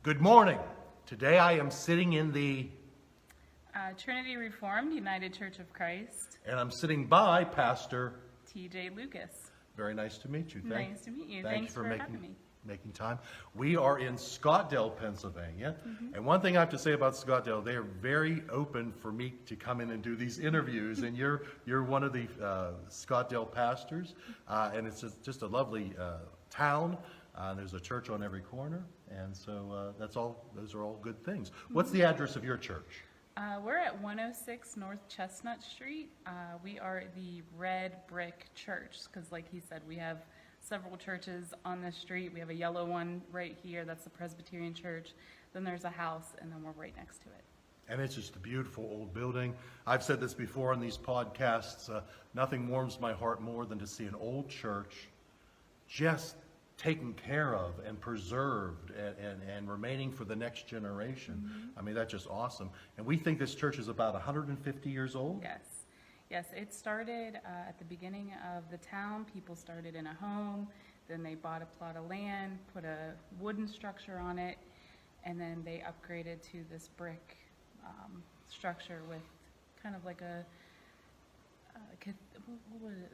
Good morning. Today I am sitting in the Trinity Reformed United Church of Christ. and I'm sitting by Pastor. TJLucas. Very nice to meet you. Nice to meet you. Thanks for having me. making time. We are in Scottdale, Pennsylvania. And one thing I have to say about Scottdale, they are very open for me to come in and do these interviews. And you're one of the Scottdale pastors, and it's just a lovely town. There's a church on every corner, and so those are all good things. What's the address of your church? We're at 106 North Chestnut Street. We are the Red Brick Church because, like he said, we have several churches on this street. We have a yellow one right here. That's the Presbyterian Church. Then there's a house, and then we're right next to it. And it's just a beautiful old building. I've said this before on these podcasts. Nothing warms my heart more than to see an old church just taken care of and preserved and remaining for the next generation. I mean, that's just awesome. And we think this church is about 150 years old? Yes, it started at the beginning of the town. People started in a home, then they bought a plot of land, put a wooden structure on it, and then they upgraded to this brick structure with kind of like a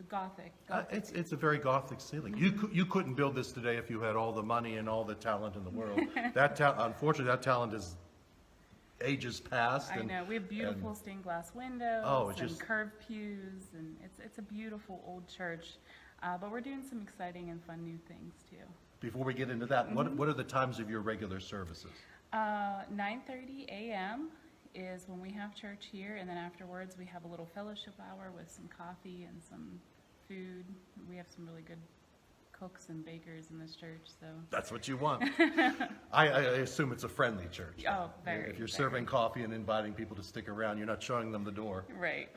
Gothic. It's a very Gothic ceiling. You couldn't build this today if you had all the money and all the talent in the world. Unfortunately, that talent is ages past. I know. We have beautiful stained glass windows and curved pews, and it's a beautiful old church. But we're doing some exciting and fun new things too. Before we get into that, what are the times of your regular services? 9:30 a.m. is when we have church here, and then afterwards we have a little fellowship hour with some coffee and some food. We have some really good cooks and bakers in this church, so that's what you want. I assume it's a friendly church. Oh, very. If you're serving coffee and inviting people to stick around, you're not showing them the door. Right.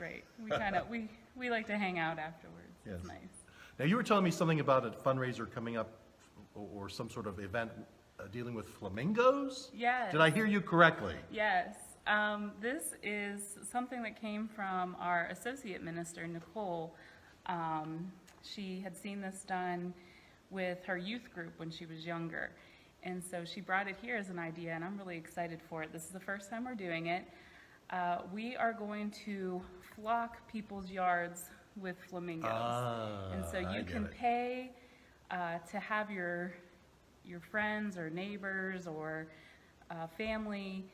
We like to hang out afterwards. Yes. It's nice. Now, you were telling me something about a fundraiser coming up, or some sort of event dealing with flamingos? Yes. Did I hear you correctly? Yes. This is something that came from our associate minister, Nicole. She had seen this done with her youth group when she was younger. And so she brought it here as an idea, and I'm really excited for it. This is the first time we're doing it. We are going to flock people's yards with flamingos. And so you can pay to have your friends or neighbors or family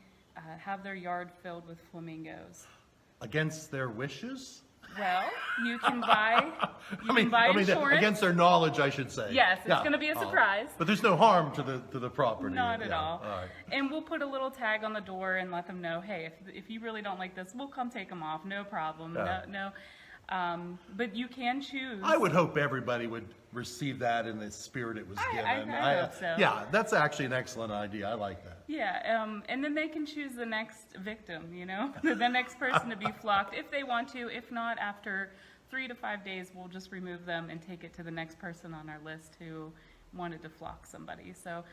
have their yard filled with flamingos. Against their wishes? Well, you can buy insurance. Against their knowledge, I should say. Yes, it's going to be a surprise. But there's no harm to the property. Not at all. All right. And we'll put a little tag on the door and let them know, hey, if you really don't like this, we'll come take them off. No problem. No. But you can choose. I would hope everybody would receive that in the spirit it was given. I hope so. Yeah, that's actually an excellent idea. I like that. Yeah, and then they can choose the next victim, the next person to be flocked if they want to. If not, after 3 to 5 days, we'll just remove them and take it to the next person on our list who wanted to flock somebody. So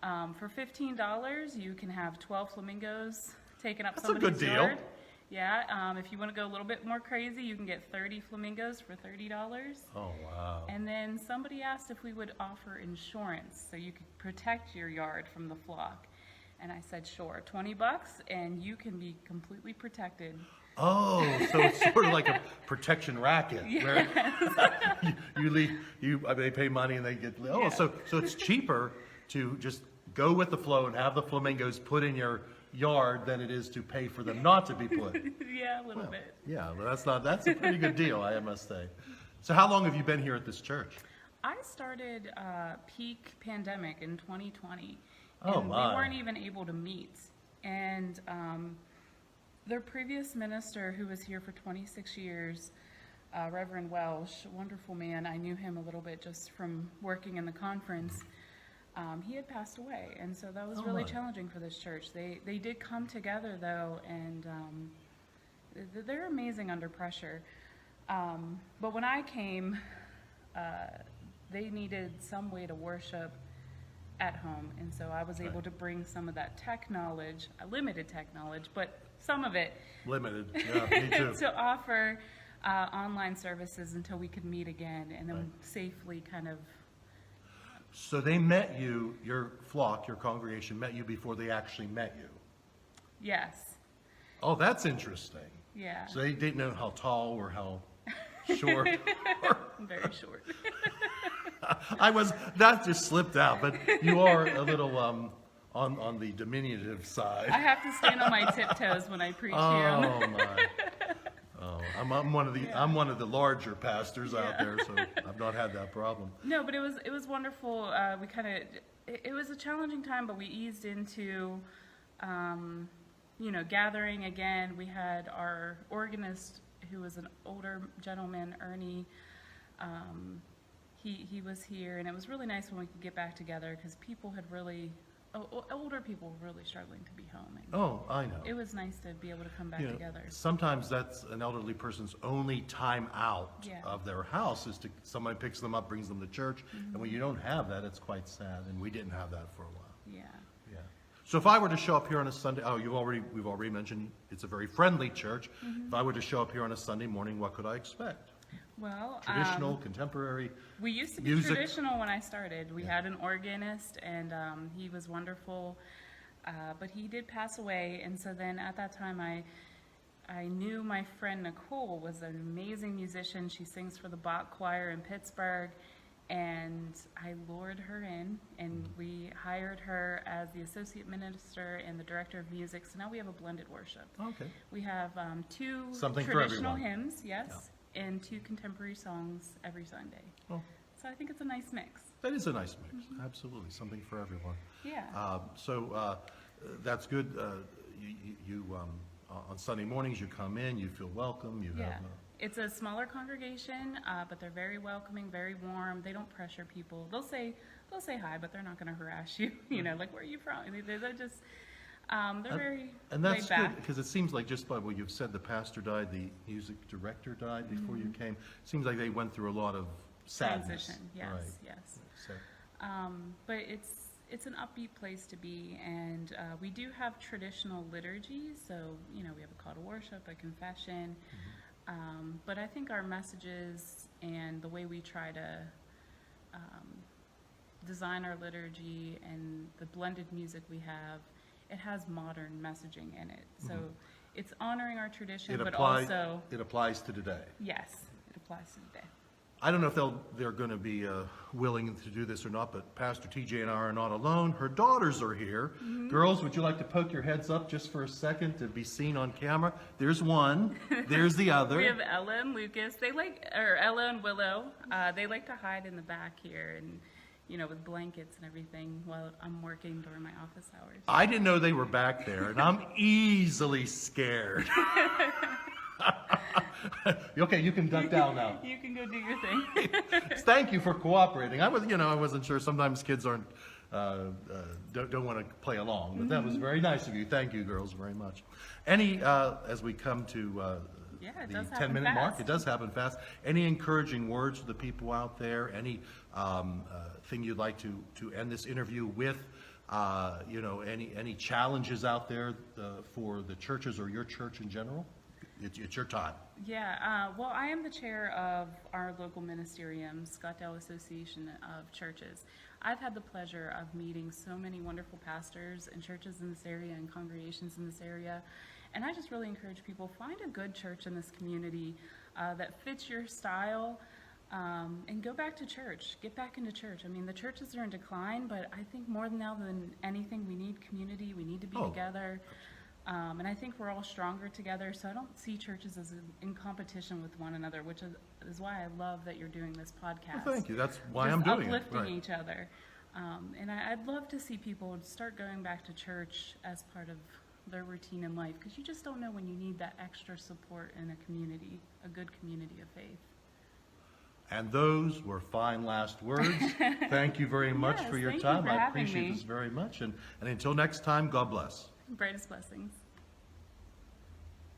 for $15, you can have 12 flamingos taken up somebody's yard. That's a good deal. Yeah, if you want to go a little bit more crazy, you can get 30 flamingos for $30. Oh, wow. And then somebody asked if we would offer insurance so you could protect your yard from the flock. And I said, sure, $20, and you can be completely protected. Oh, so it's sort of like a protection racket. Yes. Where they pay money and they get, so it's cheaper to just go with the flow and have the flamingos put in your yard than it is to pay for them not to be put. Yeah, a little bit. Yeah, but that's a pretty good deal, I must say. So how long have you been here at this church? I started peak pandemic in 2020. Oh, and my. We weren't even able to meet. And their previous minister, who was here for 26 years, Reverend Welsh, wonderful man. I knew him a little bit just from working in the conference. He had passed away, and so that was really challenging for this church. They did come together, though, and they're amazing under pressure. But when I came, they needed some way to worship at home, and so I was able to bring some of that tech knowledge, limited tech knowledge, but some of it. Limited, yeah, me too. To offer online services until we could meet again, and then safely kind of So they met you, your flock, your congregation met you before they actually met you. Yes. Oh, that's interesting. Yeah. So they didn't know how tall or how short. Very short. That just slipped out, but you are a little on the diminutive side. I have to stand on my tiptoes when I preach here. Oh my! Oh, I'm one of the larger pastors out there, so I've not had that problem. No, but it was wonderful. It was a challenging time, but we eased into, gathering again. We had our organist, who was an older gentleman, Ernie. He was here, and it was really nice when we could get back together because older people were really struggling to be home. And Oh, I know. it was nice to be able to come back You know, together. sometimes that's an elderly person's only time out Yeah. of their house is to somebody picks them up, brings them to church, and when you don't have that, it's quite sad. And we didn't have that for a while. Yeah. Yeah. So if I were to show up here on a Sunday, we've already mentioned it's a very friendly church. If I were to show up here on a Sunday morning, what could I expect? Well, Traditional, contemporary. we used to be music. traditional when I started. We Yeah. had an organist, and he was wonderful, but he did pass away. And so then at that time, I knew my friend Nicole was an amazing musician. She sings for the Bach Choir in Pittsburgh, and I lured her in, and we hired her as the associate minister and the director of music. So now we have a blended worship. Okay. We have two Something for traditional everyone. hymns, yes, and two contemporary songs every Sunday. Well, So I think it's a nice mix. that is a nice mix. Absolutely. Something for everyone. Yeah. So that's good. You on Sunday mornings, you come in, you feel welcome. You Yeah. have It's a smaller congregation, but they're very welcoming, very warm. They don't pressure people. They'll say hi, but they're not going to harass you. Like, where are you from? They're just, they're very and that's laid back. good because it seems like just by what you've said, the pastor died, the music director died before you came. Seems like they went through a lot of sadness. Transition, yes, Right. yes. So, But it's an upbeat place to be, and we do have traditional liturgies. So we have a call to worship, a confession. But I think our messages and the way we try to design our liturgy and the blended music we have, it has modern messaging in it. So it's honoring our tradition, but also, it applies to today. yes, it applies to today. I don't know if they're going to be willing to do this or not, but Pastor TJ and I are not alone. Her daughters are here. Girls, would you like to poke your heads up just for a second to be seen on camera? There's one. There's the other. We have Ella and Lucas. Ella and Willow. They like to hide in the back here and, with blankets and everything while I'm working during my office hours. I didn't know they were back there, and I'm easily scared. Okay, you can duck down now. You can go do your thing. Thank you for cooperating. I wasn't sure. Sometimes kids don't want to play along, but that was very nice of you. Thank you, girls, very much. As we come to Yeah, it the does happen 10-minute mark, fast. it does happen fast. Any encouraging words to the people out there? Any thing you'd like to end this interview with? Any challenges out there for the churches or your church in general? It's your time. Yeah, well, I am the chair of our local ministerium, Scottdale Association of Churches. I've had the pleasure of meeting so many wonderful pastors and churches in this area and congregations in this area. And I just really encourage people, find a good church in this community that fits your style, and go back to church. Get back into church. I mean, the churches are in decline, but I think more now than anything, we need community. We need to be together. And I think we're all stronger together, so I don't see churches as in competition with one another, which is why I love that you're doing this podcast. Well, thank you. That's why Just I'm doing it. uplifting Right. each other. And I'd love to see people start going back to church as part of their routine in life, because you just don't know when you need that extra support in a community, a good community of faith. And those were fine last words. Thank you very much Yes, for your thank you time. for I having appreciate me. this very much. And until next time, God bless. Brightest blessings.